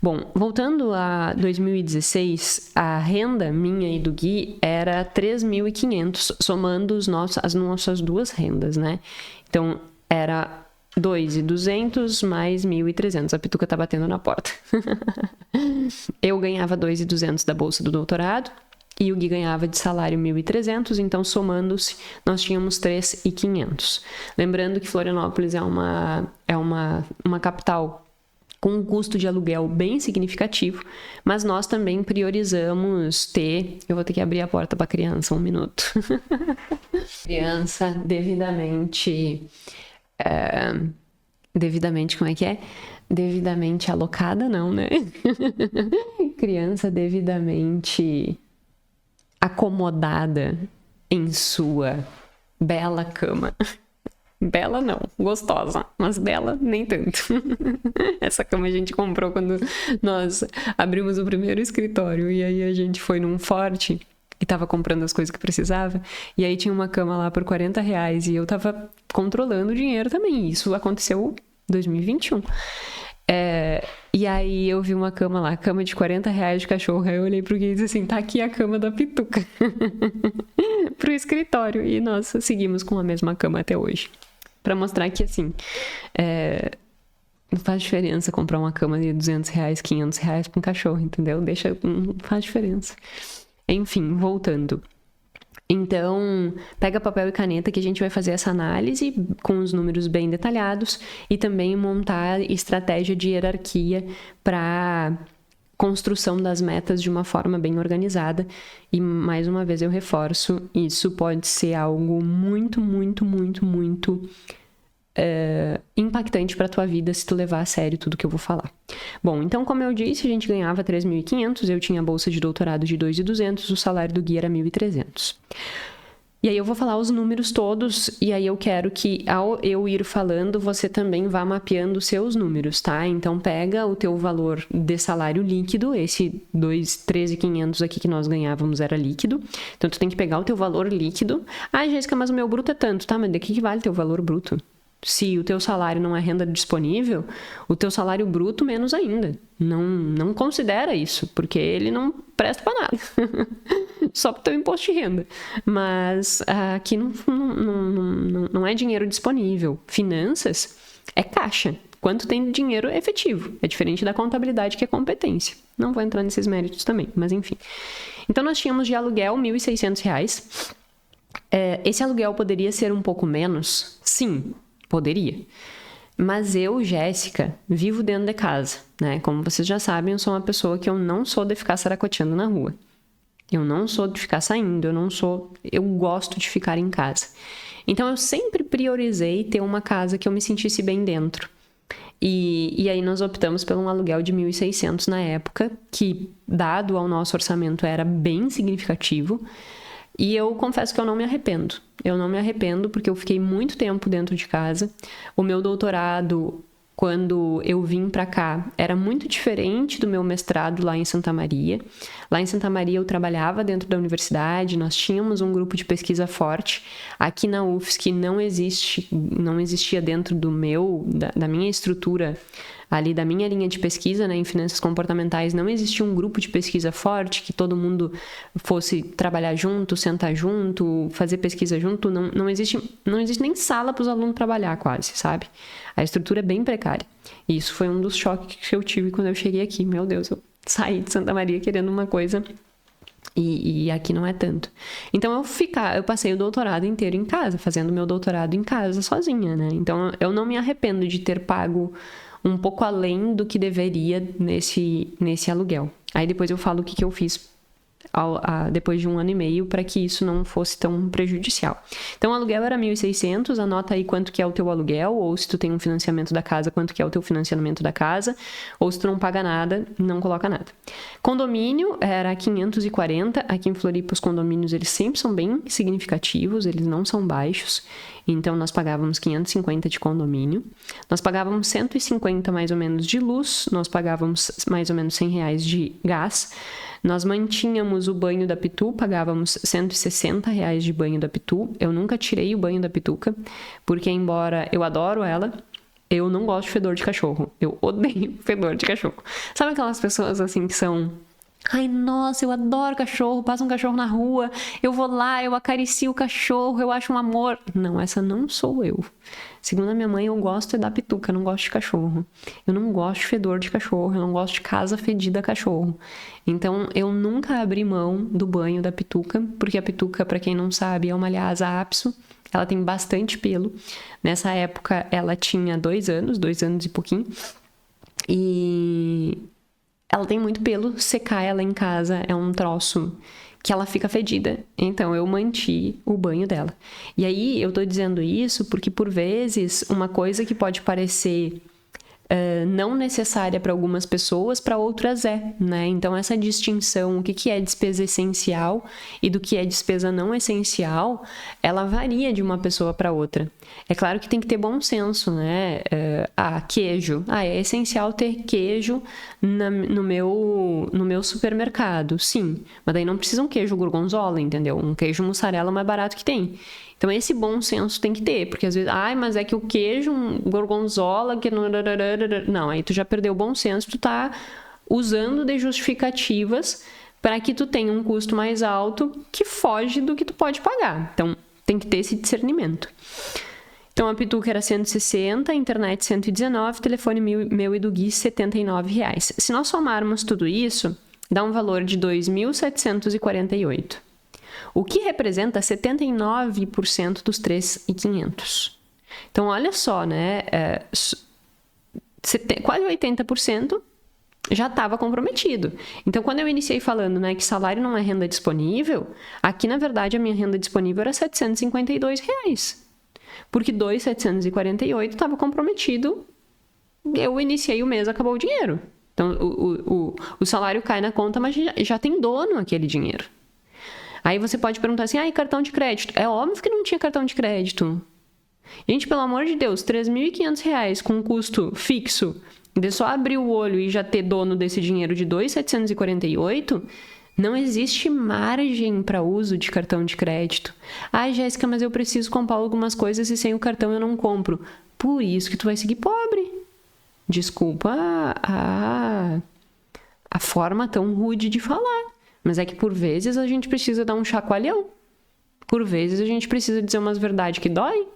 Bom, voltando a 2016, a renda minha e do Gui era 3.500, somando as nossas duas rendas, né? Então, era 2.200 mais 1.300. A Pituca tá batendo na porta. Eu ganhava 2.200 da bolsa do doutorado e o Gui ganhava de salário 1.300, então somando-se nós tínhamos 3.500. Lembrando que Florianópolis é uma capital com um custo de aluguel bem significativo, mas nós também priorizamos ter... Eu vou ter que abrir a porta para a criança, 1 minuto. Criança devidamente... como é que é? Devidamente alocada, não, né? Criança devidamente acomodada em sua bela cama. Bela não, gostosa, mas bela nem tanto. Essa cama a gente comprou quando nós abrimos o primeiro escritório e aí a gente foi num forte e tava comprando as coisas que precisava e aí tinha uma cama lá por R$40 e eu tava controlando o dinheiro também. Isso aconteceu em 2021. E aí eu vi uma cama lá, cama de R$40 de cachorro. Aí eu olhei pro Gui e disse assim, tá aqui a cama da Pituca. Pro escritório. E nós seguimos com a mesma cama até hoje. Pra mostrar que, assim, não faz diferença comprar uma cama de R$200, R$500 pra um cachorro, entendeu? Não faz diferença. Enfim, voltando. Então, pega papel e caneta que a gente vai fazer essa análise com os números bem detalhados e também montar estratégia de hierarquia para construção das metas de uma forma bem organizada. E, mais uma vez, eu reforço, isso pode ser algo muito, muito, muito, muito impactante para a tua vida se tu levar a sério tudo que eu vou falar. Bom, então, como eu disse, a gente ganhava 3.500, eu tinha a bolsa de doutorado de 2.200, o salário do Gui era 1.300. E aí eu vou falar os números todos, e aí eu quero que, ao eu ir falando, você também vá mapeando os seus números, tá? Então, pega o teu valor de salário líquido, esse 13.500 aqui que nós ganhávamos era líquido, então tu tem que pegar o teu valor líquido. Ah, Jéssica, mas o meu bruto é tanto, tá? Mas de que vale teu valor bruto? Se o teu salário não é renda disponível, o teu salário bruto menos ainda. Não considera isso, porque ele não presta para nada. Só para o teu imposto de renda. Mas aqui não é dinheiro disponível. Finanças é caixa. Quanto tem de dinheiro é efetivo. É diferente da contabilidade, que é competência. Não vou entrar nesses méritos também, mas enfim. Então, nós tínhamos de aluguel R$1.600. Esse aluguel poderia ser um pouco menos? Sim. Poderia. Mas eu, Jéssica, vivo dentro de casa, né? Como vocês já sabem, eu sou uma pessoa que eu não sou de ficar saracoteando na rua. Eu não sou de ficar saindo, eu gosto de ficar em casa. Então, eu sempre priorizei ter uma casa que eu me sentisse bem dentro. E aí nós optamos por um aluguel de 1.600 na época, que, dado ao nosso orçamento, era bem significativo. E eu confesso que eu não me arrependo. Eu não me arrependo porque eu fiquei muito tempo dentro de casa. O meu doutorado, quando eu vim para cá, era muito diferente do meu mestrado lá em Santa Maria. Lá em Santa Maria eu trabalhava dentro da universidade, nós tínhamos um grupo de pesquisa forte. Aqui na UFSC não existia dentro da minha estrutura ali da minha linha de pesquisa, né, em finanças comportamentais, não existia um grupo de pesquisa forte, que todo mundo fosse trabalhar junto, sentar junto, fazer pesquisa junto, não existe nem sala para os alunos trabalhar quase, sabe? A estrutura é bem precária. E isso foi um dos choques que eu tive quando eu cheguei aqui. Meu Deus, eu saí de Santa Maria querendo uma coisa e aqui não é tanto. Então eu passei o doutorado inteiro em casa, fazendo meu doutorado em casa sozinha, né? Então eu não me arrependo de ter pago um pouco além do que deveria nesse aluguel. Aí depois eu falo o que eu fiz depois de 1 ano e meio para que isso não fosse tão prejudicial. Então o aluguel era 1.600, anota aí quanto que é o teu aluguel, ou se tu tem um financiamento da casa, quanto que é o teu financiamento da casa, ou se tu não paga nada, não coloca nada. Condomínio era 540, aqui em Floripa os condomínios eles sempre são bem significativos, eles não são baixos, então nós pagávamos 550 de condomínio, nós pagávamos 150 mais ou menos de luz, nós pagávamos mais ou menos R$100 de gás. Nós mantínhamos o banho da Pitu, pagávamos R$160 de banho da Pitu. Eu nunca tirei o banho da Pituca, porque embora eu adoro ela, Eu não gosto de fedor de cachorro. Eu odeio fedor de cachorro. Sabe aquelas pessoas assim que são... Ai, nossa, eu adoro cachorro, passa um cachorro na rua, eu vou lá, eu acaricio o cachorro, eu acho um amor. Não, essa não sou eu. Segundo a minha mãe, eu gosto da pituca, não gosto de cachorro. Eu não gosto de fedor de cachorro, eu não gosto de casa fedida cachorro. Então, eu nunca abri mão do banho da pituca, porque a pituca, pra quem não sabe, é uma Lhasa apso. Ela tem bastante pelo. Nessa época, ela tinha 2 anos e pouquinho. E ela tem muito pelo, secar ela em casa é um troço que ela fica fedida. Então, eu manti o banho dela. E aí, eu tô dizendo isso porque, por vezes, uma coisa que pode parecer não necessária para algumas pessoas, para outras é, né? Então, essa distinção, o que é despesa essencial e do que é despesa não essencial, ela varia de uma pessoa para outra. É claro que tem que ter bom senso, né? Queijo. É essencial ter queijo no meu supermercado, sim. Mas daí não precisa um queijo gorgonzola, entendeu? Um queijo mussarela mais barato que tem. Então, esse bom senso tem que ter, porque às vezes, mas é que o queijo gorgonzola, que não... Não, aí tu já perdeu o bom senso, tu tá usando de justificativas para que tu tenha um custo mais alto que foge do que tu pode pagar. Então, tem que ter esse discernimento. Então, a pituca era 160, a internet 119, telefone meu e do Gui R$79. Se nós somarmos tudo isso, dá um valor de 2.748. O que representa 79% dos 3.500. Então, olha só, né? Quase 80% já estava comprometido. Então, quando eu iniciei falando, né, que salário não é renda disponível, aqui, na verdade, a minha renda disponível era R$752. Porque 2.748 estava comprometido, eu iniciei o mês, acabou o dinheiro. Então, o salário cai na conta, mas já tem dono aquele dinheiro. Aí você pode perguntar assim, e cartão de crédito? É óbvio que não tinha cartão de crédito. Gente, pelo amor de Deus, R$3.500 com custo fixo, de só abrir o olho e já ter dono desse dinheiro de 2.748, não existe margem para uso de cartão de crédito. Jéssica, mas eu preciso comprar algumas coisas e sem o cartão eu não compro. Por isso que tu vai seguir pobre. Desculpa a forma tão rude de falar. Mas é que por vezes a gente precisa dar um chacoalhão. Por vezes a gente precisa dizer umas verdades que dói.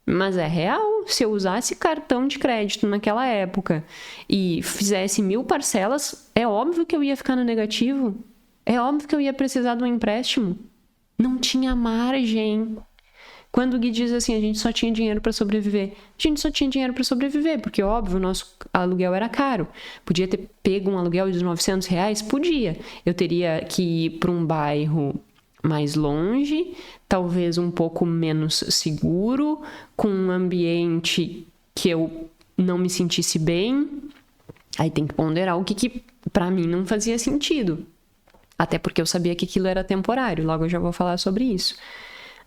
Mas é real. Se eu usasse cartão de crédito naquela época e fizesse 1.000 parcelas, é óbvio que eu ia ficar no negativo. É óbvio que eu ia precisar de um empréstimo. Não tinha margem. Quando o Gui diz assim, a gente só tinha dinheiro para sobreviver. A gente só tinha dinheiro para sobreviver, porque, óbvio, o nosso aluguel era caro. Podia ter pego um aluguel de R$900? Podia. Eu teria que ir para um bairro mais longe, talvez um pouco menos seguro, com um ambiente que eu não me sentisse bem. Aí tem que ponderar o que para mim não fazia sentido. Até porque eu sabia que aquilo era temporário. Logo eu já vou falar sobre isso.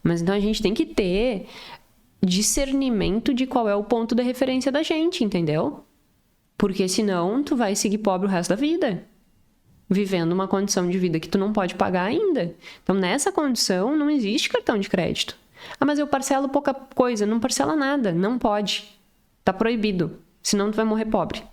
Mas então a gente tem que ter discernimento de qual é o ponto de referência da gente, entendeu? Porque senão tu vai seguir pobre o resto da vida. Vivendo uma condição de vida que tu não pode pagar ainda. Então nessa condição não existe cartão de crédito. Mas eu parcelo pouca coisa. Não parcela nada. Não pode. Tá proibido. Senão tu vai morrer pobre.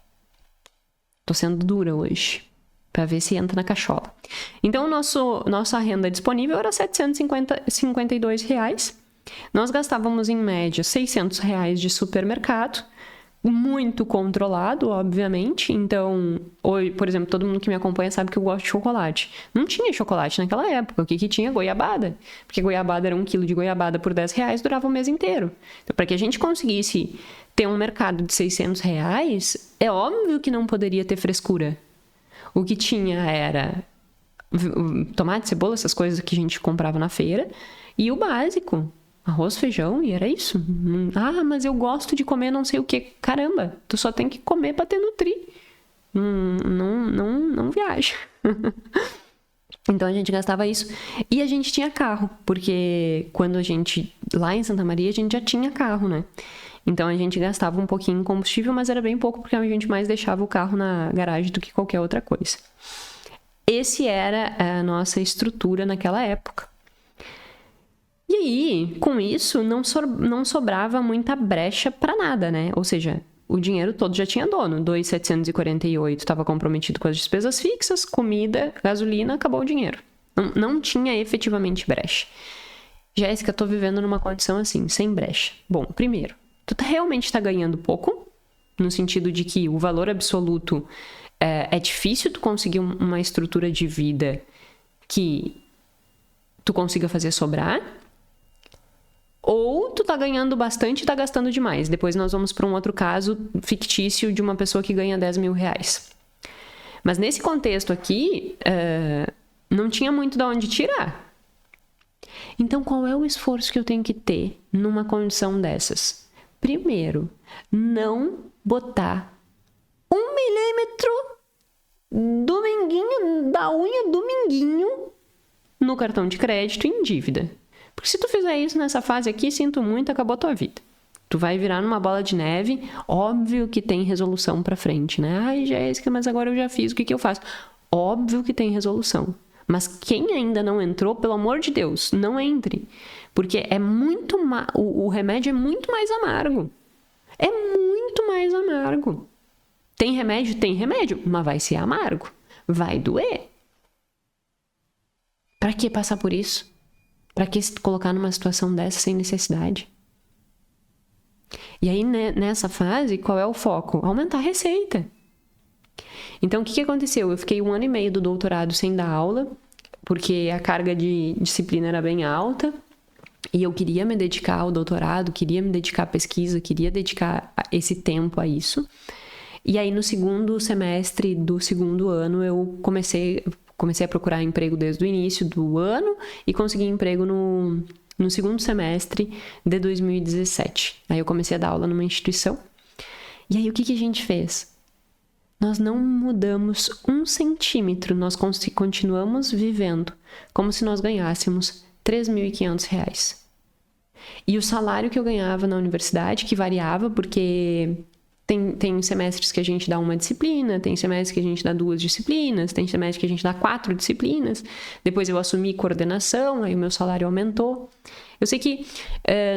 Tô sendo dura hoje. Para ver se entra na cachola. Então, nossa renda disponível era R$752. Nós gastávamos, em média, R$600 de supermercado. Muito controlado, obviamente. Então, hoje, por exemplo, todo mundo que me acompanha sabe que eu gosto de chocolate. Não tinha chocolate naquela época. O que tinha? Goiabada. Porque goiabada era 1 quilo de goiabada por R$10, durava o mês inteiro. Então, para que a gente conseguisse ter um mercado de R$600, é óbvio que não poderia ter frescura. O que tinha era tomate, cebola, essas coisas que a gente comprava na feira. E o básico, arroz, feijão, e era isso. Mas eu gosto de comer não sei o que. Caramba, tu só tem que comer para te nutrir. Não viaja. Então a gente gastava isso. E a gente tinha carro, porque quando a gente, lá em Santa Maria, a gente já tinha carro, né? Então a gente gastava um pouquinho em combustível, mas era bem pouco porque a gente mais deixava o carro na garagem do que qualquer outra coisa. Esse era a nossa estrutura naquela época. E E aí, com isso, não sobrava muita brecha para nada, né? Ou seja, o dinheiro todo já tinha dono. 2.748 estava comprometido com as despesas fixas, comida, gasolina, acabou o dinheiro. Não tinha efetivamente brecha. Jéssica, tô vivendo numa condição assim, sem brecha. Bom, primeiro, tu realmente tá ganhando pouco, no sentido de que o valor absoluto é difícil tu conseguir uma estrutura de vida que tu consiga fazer sobrar, ou tu tá ganhando bastante e tá gastando demais. Depois nós vamos para um outro caso fictício de uma pessoa que ganha 10 mil reais. Mas nesse contexto aqui, não tinha muito de onde tirar. Então, qual é o esforço que eu tenho que ter numa condição dessas? Primeiro, não botar 1 milímetro do minguinho, da unha do minguinho no cartão de crédito em dívida. Porque se tu fizer isso nessa fase aqui, sinto muito, acabou a tua vida. Tu vai virar numa bola de neve, óbvio que tem resolução pra frente, né? Ai, Jéssica, mas agora eu já fiz, o que eu faço? Óbvio que tem resolução. Mas quem ainda não entrou, pelo amor de Deus, não entre. Porque é muito o remédio é muito mais amargo. É muito mais amargo. Tem remédio? Tem remédio, mas vai ser amargo. Vai doer. Pra que passar por isso? Pra que se colocar numa situação dessa sem necessidade? E aí, nessa fase, qual é o foco? Aumentar a receita. Então, o que aconteceu? Eu fiquei 1 ano e meio do doutorado sem dar aula, porque a carga de disciplina era bem alta, e eu queria me dedicar ao doutorado, queria me dedicar à pesquisa, queria dedicar esse tempo a isso. E aí, no segundo semestre do segundo ano, eu comecei a procurar emprego desde o início do ano e consegui emprego no segundo semestre de 2017. Aí eu comecei a dar aula numa instituição. E aí, o que a gente fez? Nós não mudamos 1 centímetro, nós continuamos vivendo como se nós ganhássemos R$3.500. E o salário que eu ganhava na universidade, que variava, porque tem semestres que a gente dá uma disciplina, tem semestres que a gente dá 2 disciplinas, tem semestres que a gente dá 4 disciplinas. Depois eu assumi coordenação, aí o meu salário aumentou. Eu sei que,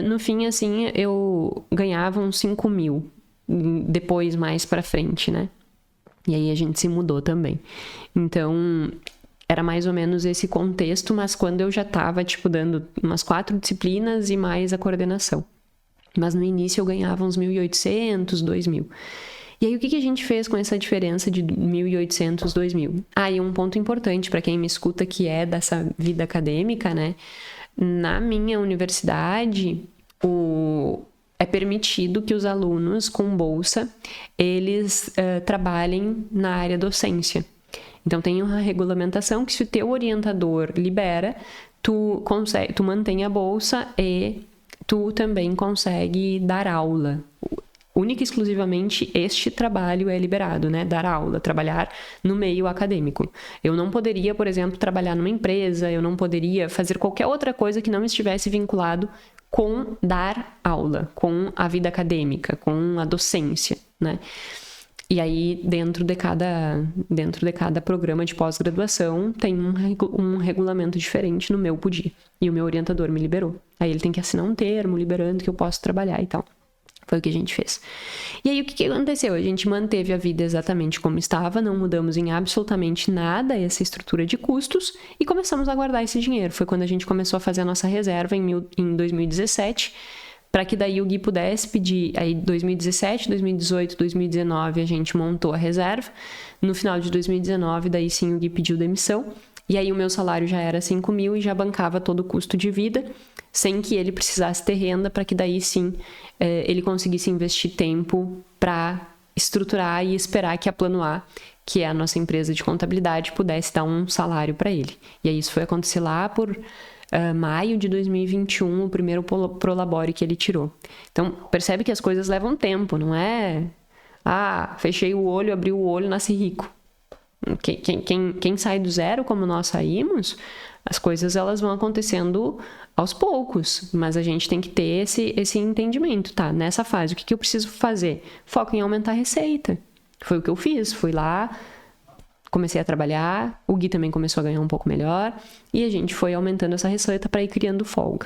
no fim, assim, eu ganhava uns 5 mil, depois mais pra frente, né? E aí a gente se mudou também. Então, era mais ou menos esse contexto, mas quando eu já tava, dando umas 4 disciplinas e mais a coordenação. Mas no início eu ganhava uns 1.800, 2.000. E aí o que a gente fez com essa diferença de 1.800, 2.000? E um ponto importante para quem me escuta que é dessa vida acadêmica, né? Na minha universidade, é permitido que os alunos com bolsa, eles trabalhem na área docência. Então, tem uma regulamentação que se o teu orientador libera, tu mantém a bolsa e tu também consegue dar aula. Única e exclusivamente este trabalho é liberado, né? Dar aula, trabalhar no meio acadêmico. Eu não poderia, por exemplo, trabalhar numa empresa, eu não poderia fazer qualquer outra coisa que não estivesse vinculado com dar aula, com a vida acadêmica, com a docência, né? E aí, dentro de cada programa de pós-graduação, tem um regulamento diferente. No meu podia. E o meu orientador me liberou. Aí ele tem que assinar um termo liberando que eu posso trabalhar e tal. Foi o que a gente fez. E aí, o que aconteceu? A gente manteve a vida exatamente como estava, não mudamos em absolutamente nada essa estrutura de custos e começamos a guardar esse dinheiro. Foi quando a gente começou a fazer a nossa reserva em 2017, para que daí o Gui pudesse pedir. Aí 2017, 2018, 2019 a gente montou a reserva. No final de 2019, daí sim o Gui pediu demissão. E aí o meu salário já era 5 mil e já bancava todo o custo de vida, sem que ele precisasse ter renda, para que daí sim ele conseguisse investir tempo para estruturar e esperar que a Plano A, que é a nossa empresa de contabilidade, pudesse dar um salário para ele. E aí isso foi acontecer lá por maio de 2021, o primeiro prolabore que ele tirou. Então, percebe que as coisas levam tempo, não é... fechei o olho, abri o olho, nasci rico. Quem sai do zero, como nós saímos, as coisas elas vão acontecendo aos poucos, mas a gente tem que ter esse entendimento, tá? Nessa fase, o que eu preciso fazer? Foco em aumentar a receita. Foi o que eu fiz, fui lá, comecei a trabalhar, o Gui também começou a ganhar um pouco melhor, e a gente foi aumentando essa receita para ir criando folga.